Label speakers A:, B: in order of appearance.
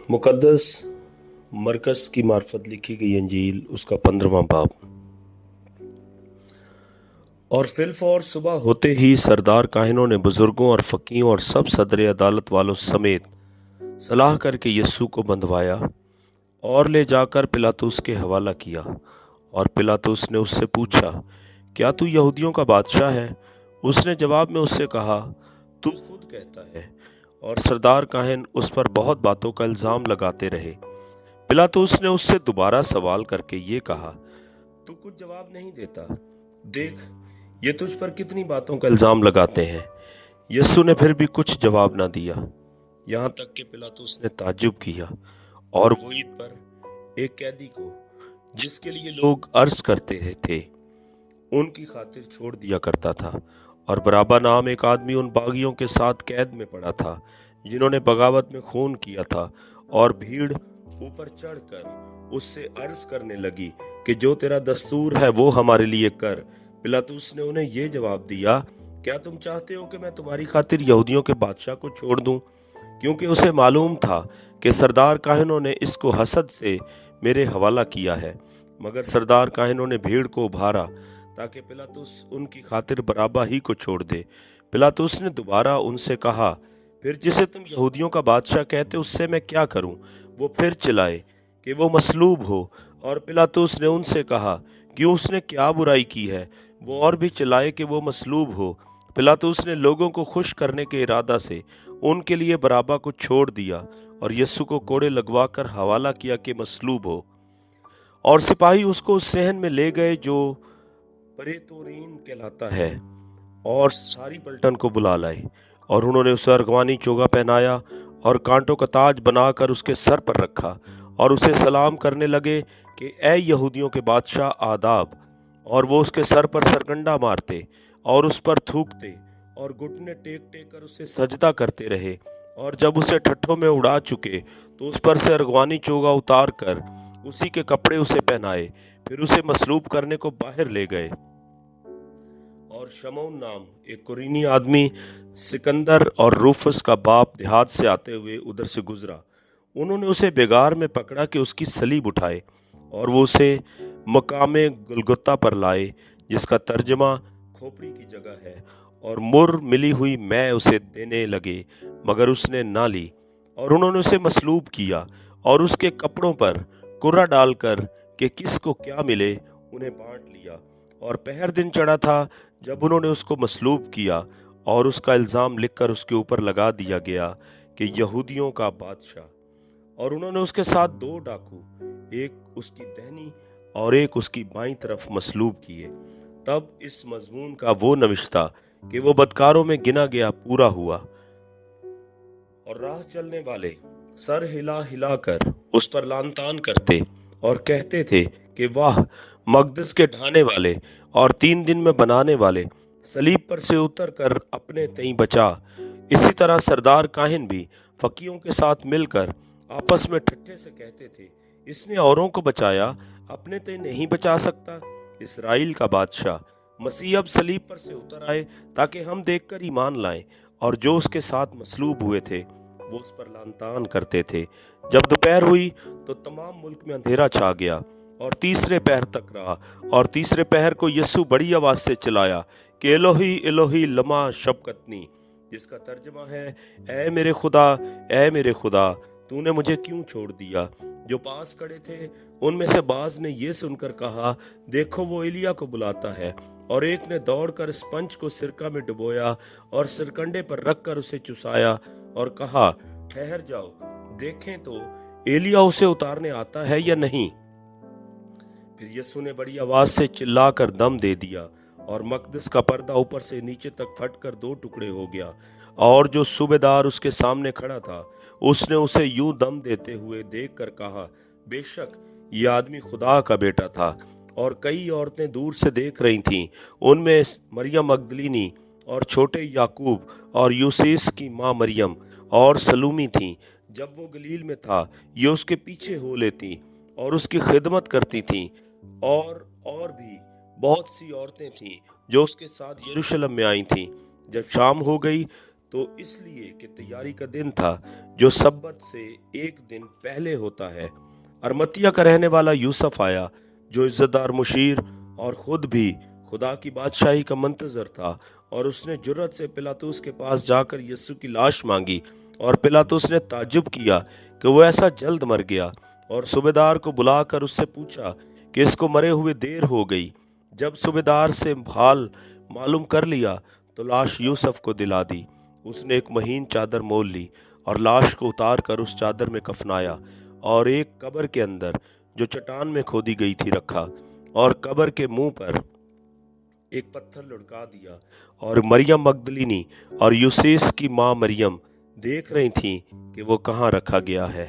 A: मुक़द्दस मरकज़ की मार्फत लिखी गई इंजील उसका 15वां बाब। और फिलफौर सुबह होते ही सरदार काहिनों ने बुजुर्गों और फ़कीहों और सब सदर अदालत वालों समेत सलाह करके यीशु को बंधवाया और ले जाकर पिलातुस के हवाला किया। और पिलातुस ने उससे पूछा, क्या तू यहूदियों का बादशाह है? उसने जवाब में उससे कहा, तू खुद कहता है। और सरदार काहिन उस पर बहुत बातों का इल्ज़ाम लगाते रहे। पिलातुस ने उससे दोबारा सवाल करके ये कहा, तू कुछ जवाब नहीं देता? देख, ये तुझ पर कितनी बातों का इल्ज़ाम लगाते हैं। यीशु ने फिर भी कुछ जवाब ना दिया, यहाँ तक कि पिलातुस ने ताज्जुब किया और वो ईद पर एक कैदी को, जिसके लिए लोग अर्ज करते थे, उनकी खातिर छोड़ दिया करता था। और बराबा नाम एक आदमी उन बागियों के साथ कैद में पड़ा था जिन्होंने बगावत में खून किया था। और भीड़ ऊपर चढ़कर उससे अर्ज करने लगी कि जो तेरा दस्तूर है वो हमारे लिए कर। पिलातुस ने उन्हें ये जवाब दिया, क्या तुम चाहते हो कि मैं तुम्हारी खातिर यहूदियों के बादशाह को छोड़ दूं? क्योंकि उसे मालूम था कि सरदार काहिनों ने इसको हसद से मेरे हवाला किया है। मगर सरदार काहिनों ने भीड़ को उभारा ताकि पिलातुस उनकी खातिर बराबा ही को छोड़ दे। पिलातुस ने दोबारा उनसे कहा, फिर जिसे तुम यहूदियों का बादशाह कहते उससे मैं क्या करूं? वो फिर चिल्लाए कि वो मसलूब हो। और पिलातुस ने उनसे कहा, क्यों, उसने क्या बुराई की है? वो और भी चिल्लाए कि वो मसलूब हो। पिलातुस ने लोगों को खुश करने के इरादा से उनके लिए बराबा को छोड़ दिया और यीशु को कोड़े लगवा कर हवाला किया कि मसलूब हो। और सिपाही उसको उस सहन में ले गए जो प्रेतोरीन कहलाता है, और सारी पलटन को बुला लाए। और उन्होंने उसे अरगवानी चोगा पहनाया और कांटों का ताज बनाकर उसके सर पर रखा और उसे सलाम करने लगे कि ए यहूदियों के बादशाह, आदाब। और वो उसके सर पर सरकंडा मारते और उस पर थूकते और घुटने टेक टेक कर उसे सजदा करते रहे। और जब उसे ठट्ठों में उड़ा चुके तो उस पर से अरगवानी चोगा उतार कर उसी के कपड़े उसे पहनाए। फिर उसे मसलूब करने को बाहर ले गए। और शमौन नाम एक कुरीनी आदमी, सिकंदर और रूफस का बाप, देहात से आते हुए उधर से गुजरा। उन्होंने उसे बेगार में पकड़ा कि उसकी सलीब उठाए। और वो उसे मकामे गुलगुता पर लाए, जिसका तर्जमा खोपड़ी की जगह है। और मुर मिली हुई मैं उसे देने लगे, मगर उसने ना ली। और उन्होंने उसे मसलूब किया और उसके कपड़ों पर कुर्रा डालकर कि किसको क्या मिले उन्हें बांट लिया। और पहर दिन चढ़ा था जब उन्होंने उसको मसलूब किया। और उसका इल्ज़ाम लिखकर उसके ऊपर लगा दिया गया कि यहूदियों का बादशाह। और उन्होंने उसके साथ 2 डाकू, एक उसकी दाहिनी और एक उसकी बाईं तरफ मसलूब किए। तब इस मजमून का वो नविश्ता कि वो बदकारों में गिना गया पूरा हुआ। और राह चलने वाले सर हिला हिला कर उस पर लानतान करते और कहते थे कि वाह, मकदस के ढाने वाले और 3 दिन में बनाने वाले, सलीब पर से उतर कर अपने तई बचा। इसी तरह सरदार काहिन भी फकीरों के साथ मिलकर आपस में ठट्ठे से कहते थे, इसने औरों को बचाया, अपने तई नहीं बचा सकता। इस्राएल का बादशाह मसीह अब सलीब पर से उतर आए ताकि हम देखकर ईमान लाएं। और जो उसके साथ मसलूब हुए थे वो उस पर लानतान करते थे। जब दोपहर हुई तो तमाम मुल्क में अंधेरा छा गया और तीसरे पहर तक रहा। और तीसरे पहर को यीशु बड़ी आवाज से चिल्लाया कि एलोही एलोही लमा शबकतनी, जिसका तर्जमा है, ऐ मेरे खुदा, ऐ मेरे खुदा, तूने मुझे क्यों छोड़ दिया? जो पास खड़े थे उनमें से बाज ने ये सुनकर कहा, देखो वो एलिया को बुलाता है। और एक ने दौड़कर स्पंज को सिरका में डुबोया और सिरकंडे पर रखकर उसे चुसाया और कहा, ठहर जाओ, देखें तो एलिया उसे उतारने आता है या नहीं। फिर यीशु ने बड़ी आवाज से चिल्लाकर दम दे दिया और मकदस का पर्दा ऊपर से नीचे तक फटकर 2 टुकड़े हो गया। और जो सूबेदार उसके सामने खड़ा था उसने उसे यूं दम देते हुए देखकर कहा, बेशक ये आदमी खुदा का बेटा था। और कई औरतें दूर से देख रही थीं, उनमें मरियम मगदलीनी और छोटे याकूब और यूसीस की माँ मरियम और सलूमी थीं। जब वो गलील में था ये उसके पीछे हो लेती और उसकी खिदमत करती थीं। और भी बहुत सी औरतें थीं जो उसके साथ यरूशलेम में आई थीं। जब शाम हो गई तो इसलिए कि तैयारी का दिन था जो सब्बत से एक दिन पहले होता है। अरमतिया का रहने वाला यूसुफ आया, जो इज्जतदार मुशीर और खुद भी खुदा की बादशाही का मंतजर था, और उसने जुर्रत से पिलातुस के पास जाकर यीशु की लाश मांगी। और पिलातुस ने ताज्जुब किया कि वो ऐसा जल्द मर गया, और सूबेदार को बुलाकर उससे पूछा कि इसको मरे हुए देर हो गई। जब सूबेदार से हाल मालूम कर लिया तो लाश यूसुफ को दिला दी। उसने एक महीन चादर मोल ली और लाश को उतार कर उस चादर में कफनाया, और एक कब्र के अंदर जो चट्टान में खोदी गई थी रखा, और कब्र के मुंह पर एक पत्थर लुढ़का दिया। और मरियम मगदलीनी और यूसेस की माँ मरियम देख रही थीं कि वो कहाँ रखा गया है।